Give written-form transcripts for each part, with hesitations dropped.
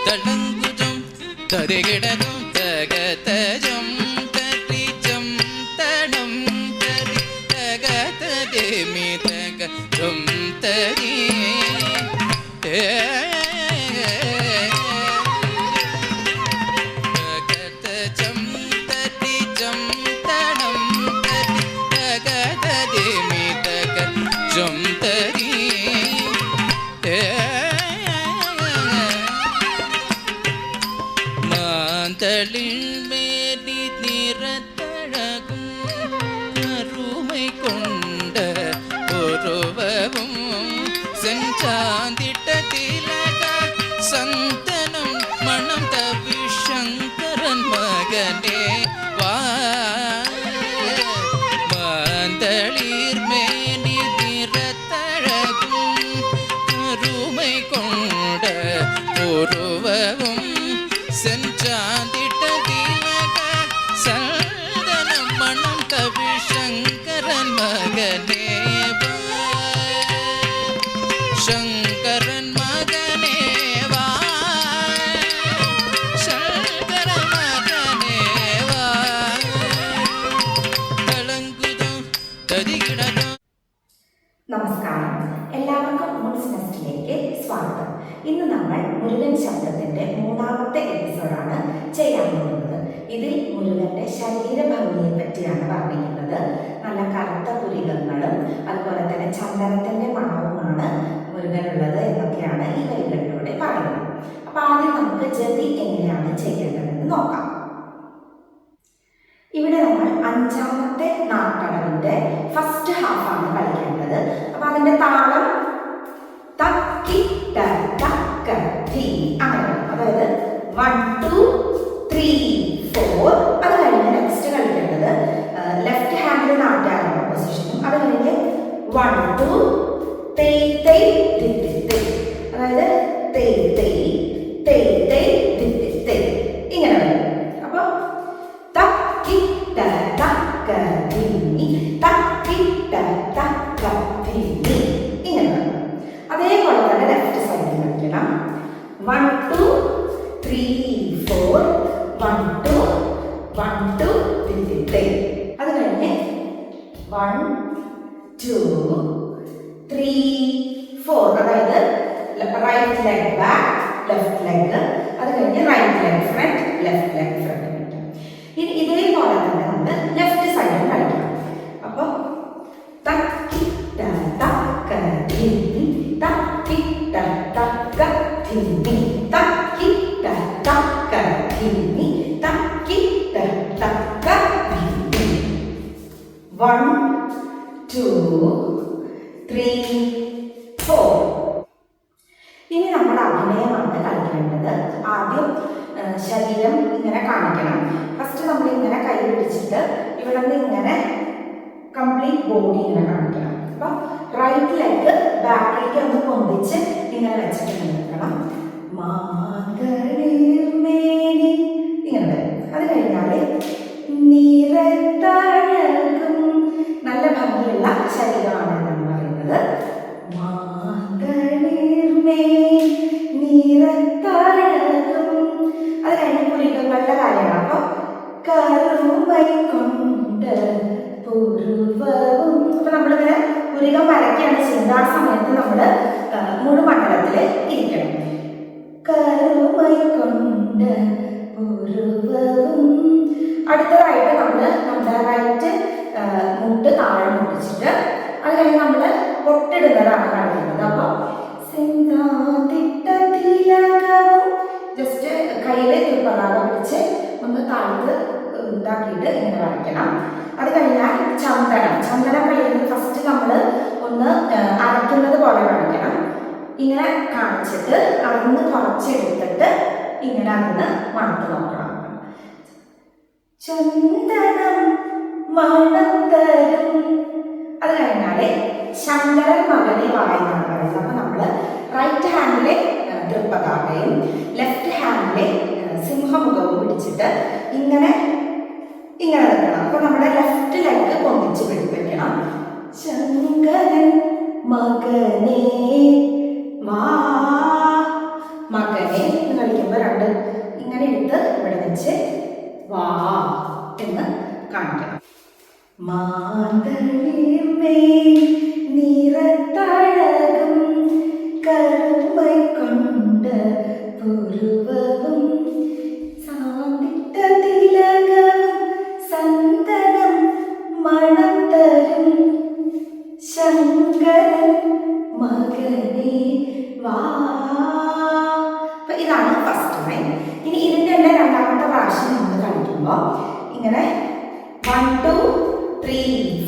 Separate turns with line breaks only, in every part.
തളങ്കുജം തരികിടതും തകതജം തരിജം തണം തരി തകതദേമി തകം തരി തകതജം തരിജം തണം തരി തകതദേമി തകം തരി மேலி நிறத்தழகும் அருமை கொண்ட ஒருவவும் செஞ்சாந்திட்ட திலக சந்தனம் மணம் தவி சங்கரன் மகனே வா மாந்தளிர் மேலி நிறத்தழகும் அருமை கொண்ட ஒருவவும் செஞ்சாந்திட்ட திலக சந்தனம் மணம் கவி சங்கரன் மகனே சங்கரன் மகனே வா சங்கரன் மகனே வா തളങ്കുതോ തരികിടതോ.
നമസ്കാരം, എല്ലാവർക്കും മൂഡ്സ് നെസ്റ്റിലേക്ക് സ്വാഗതം. ഇന്ന് നമ്മൾ മുരുകൻ ശബ്ദത്തിന്റെ 3ാമത്തെ എപ്പിസോഡാണ് ചെയ്യാൻ പോകുന്നത്. ഇതിൽ മുരുകന്റെ ശരീരഭംഗിയെ പറ്റിയാണ് പറഞ്ഞിരിക്കുന്നത്. നല്ല കറുത്ത പുരികങ്ങളും അതുപോലെ തന്നെ ചന്ദനത്തിന്റെ മണവുമാണ് മുരുകനുള്ളത് എന്നൊക്കെയാണ് ഈ വരികളിലൂടെ പറയുന്നത്. അപ്പൊ ആദ്യം നമുക്ക് ജതി എങ്ങനെയാണ് ചെയ്യേണ്ടതെന്ന് നോക്കാം. ഇവിടെ നമ്മൾ 5ാമത്തെ നാട്ടടവിന്റെ ഫസ്റ്റ് ഹാഫാണ് കളിക്കേണ്ടത്. അപ്പൊ അതിന്റെ താളം തക്കി തക്ക ധീ അങ്ങനെ, അതായത് 1 2 3 4. അത് കഴിഞ്ഞ് നെക്സ്റ്റ് കളിക്കേണ്ടത് ലെഫ്റ്റ് ഹാൻഡിൽ നാട്ടാനുള്ള പൊസിഷനും, അത് കഴിഞ്ഞ് 1 2 തേയ് തേയ് ധിത്തി തേയ്, അതായത് തേയ് തേയ് തേയ് തേയ് ധിത്തി തേയ് ഇങ്ങനെ വരും. അപ്പൊ തക്കി തക്ക ധീമി തക്കി തക്ക ധീമി ഇങ്ങനെ വരും. അതേപോലെ തന്നെ ലെഫ്റ്റ് സൈഡിൽ കളിക്കണം. 1 2 3 4 1 2 1 2 ധിത്തി. അത് കഴിഞ്ഞ് 1 2 3 4, അതായത് right leg back left leg, അത് കഴിഞ്ഞ് right leg front left leg front. ഇനി ഇതേപോലെ തന്നെ നമ്മൾ ലെഫ്റ്റ് സൈഡും കളിക്കണം. അപ്പോൾ തക്കി തക്ക ധീമി തക്കി തക്ക ധീമി തക്കി തക്ക ധീമി തക്കി തക്ക ധീമി. 1 2 3 4. ഇനി നമ്മൾ അഭിനയമാണ് കളിക്കേണ്ടത്. ആദ്യം ശരീരം ഇങ്ങനെ കാണിക്കണം. ഫസ്റ്റ് നമ്മൾ ഇങ്ങനെ കൈ പിടിച്ചിട്ട് ഇവിടെ നിന്ന് ഇങ്ങനെ കംപ്ലീറ്റ് ബോഡി ഇങ്ങനെ കാണിക്കണം. അപ്പം റൈറ്റ് ലെഗ് ബാക്കിലേക്ക് ഒന്ന് പൊന്തിച്ച് ഇങ്ങനെ വെച്ചിട്ട് നിൽക്കണം. മാതളിർമേനി ഇങ്ങനെ വരും. അത് കഴിഞ്ഞാൽ നിറത്തഴകും, നല്ല ഭംഗിയുള്ള ശരീരമാണ് എന്നാണ് പറയുന്നത്. നിറത്തഴകും, അത് കഴിഞ്ഞ് പുരികങ്ങളുടെ കാര്യമാണ്. അപ്പൊ കറുമൈ കൊണ്ട് പുരുവവും, അപ്പൊ നമ്മളിങ്ങനെ പുരികം വരയ്ക്കാണ് ചെയ്യുന്നത്. ആ സമയത്ത് നമ്മൾ മുഴുമണ്ഡലത്തില് ഇരിക്കണം. കറുമൈ കൊണ്ട് പുരുവവും. അടുത്തതായിട്ട് നമ്മൾ നമ്മുടെ റൈറ്റ് മുട്ട് താഴെ മുട്ടിച്ചിട്ട് അത് കഴിഞ്ഞ് നമ്മൾ പൊട്ടിടുന്നതാണ് കാണിക്കുന്നത്. അപ്പൊ ജസ്റ്റ് കയ്യിലെ പതാക പിടിച്ച് ഒന്ന് താഴ്ത്ത് ഇതാക്കിയിട്ട് ഇങ്ങനെ വരയ്ക്കണം. അത് കഴിഞ്ഞാൽ ചന്ദനം കഴിയുന്നത് ഫസ്റ്റ് നമ്മൾ ഒന്ന് അരയ്ക്കുന്നത് പോലെ കാണിക്കണം. ഇങ്ങനെ കാണിച്ചിട്ട് അതിന്ന് കുറച്ചെടുത്തിട്ട് ഇങ്ങനെ അതിന്ന് മണത്ത് നോക്കണം. ചന്ദനം മണം തരും. അത് കഴിഞ്ഞാൽ ശങ്കരൻ മകനെ വായെന്നാണ് പറയുന്നത്. അപ്പൊ നമ്മള് റൈറ്റ് ഹാൻഡിലെ തൃപ്പതാകയും ലെഫ്റ്റ് ഹാൻഡിലെ സിംഹമുഖവും പിടിച്ചിട്ട് ഇങ്ങനെ ഇങ്ങനെ നിൽക്കണം. അപ്പൊ നമ്മുടെ ലെഫ്റ്റ് ലെഗ് പൊന്തിച്ച് പിടിപ്പിക്കണം. ശങ്കരൻ മകനെ വാ മകനെ എന്ന് കളിക്കുമ്പോൾ രണ്ട് ഇങ്ങനെ എടുത്ത് ഇവിടെ വെച്ച് വാ എന്ന് കാണിക്കണം. മാതളിമേ നിറത്തഴകും കരുമൈ കൊണ്ട് പുരുവവും സാന്തിട്ട തിലകവും സന്തനം മണത്തരും ശങ്കരൻ മകനെ വാ. ഇതാണ് ഫസ്റ്റ് ലൈൻ. ഇനി ഇതിൻ്റെ തന്നെ രണ്ടാമത്തെ പ്രാവശ്യം നമ്മൾ കളിക്കുമ്പോൾ ഇങ്ങനെ 1 2 3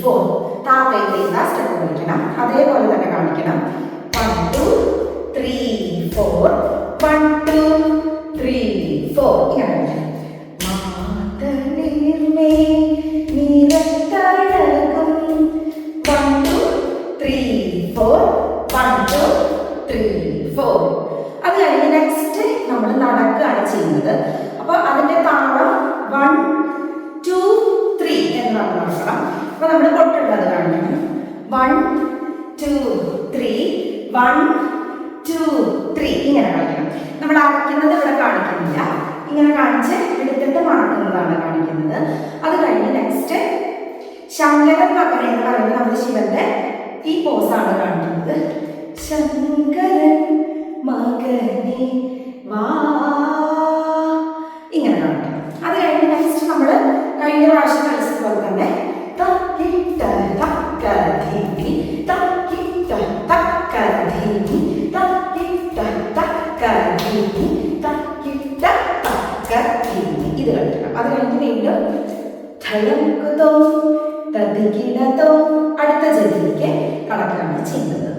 4 താഴേക്ക് സ്റ്റെപ്പ് കളിക്കണം. അതേപോലെ തന്നെ കാണിക്കണം. 1 2 3 4 1 2 3 4 ഇങ്ങനെ കളിക്കണം. മാതളിമേ നിറത്തഴകും 1 2 3 4 1 2 3 4. അത് കഴിഞ്ഞ് നെക്സ്റ്റ് നമ്മൾ നടക്കുകയാണ് ചെയ്യുന്നത്. അപ്പോൾ അതിൻ്റെ താളം 1 2 3 എന്ന് നമ്മൾ നടക്കണം. അപ്പോൾ നമ്മൾ കൊട്ടുള്ളത് കാണിക്കണം. 1 2 3 1 2 3 ഇങ്ങനെ കാണിക്കണം. നമ്മൾ അരയ്ക്കുന്നത് ഇവിടെ കാണിക്കുന്നില്ല, ഇങ്ങനെ കാണിച്ച് എടുത്തിട്ട് മറക്കുന്നതാണ് കാണിക്കുന്നത്. അത് കഴിഞ്ഞ് നെക്സ്റ്റ് ശങ്കരൻ മകനെ എന്ന് പറയുന്നത് നമ്മുടെ ശിവന്റെ ഈ പോസാണ് കാണിക്കുന്നത്. ശങ്കരൻ മകനെ വാ ഇങ്ങനെ കാണിക്കണം. അത് കഴിഞ്ഞ് നെക്സ്റ്റ് നമ്മൾ കഴിഞ്ഞ പ്രാവശ്യം കളിച്ചതുപോലെ തന്നെ തക്കിട്ട തക്കധീനി തക്കിട്ട തക്കധീനി തക്കിട്ട തക്കധീനി തക്കിട്ട തക്കധീനി ഇത് കളിക്കണം. അത് കഴിഞ്ഞ് വീണ്ടും ധളംകുതോ തതികിടതോ അടുത്ത ജതിയിലേക്ക് കടക്കുകയാണ് ചെയ്യുന്നത്.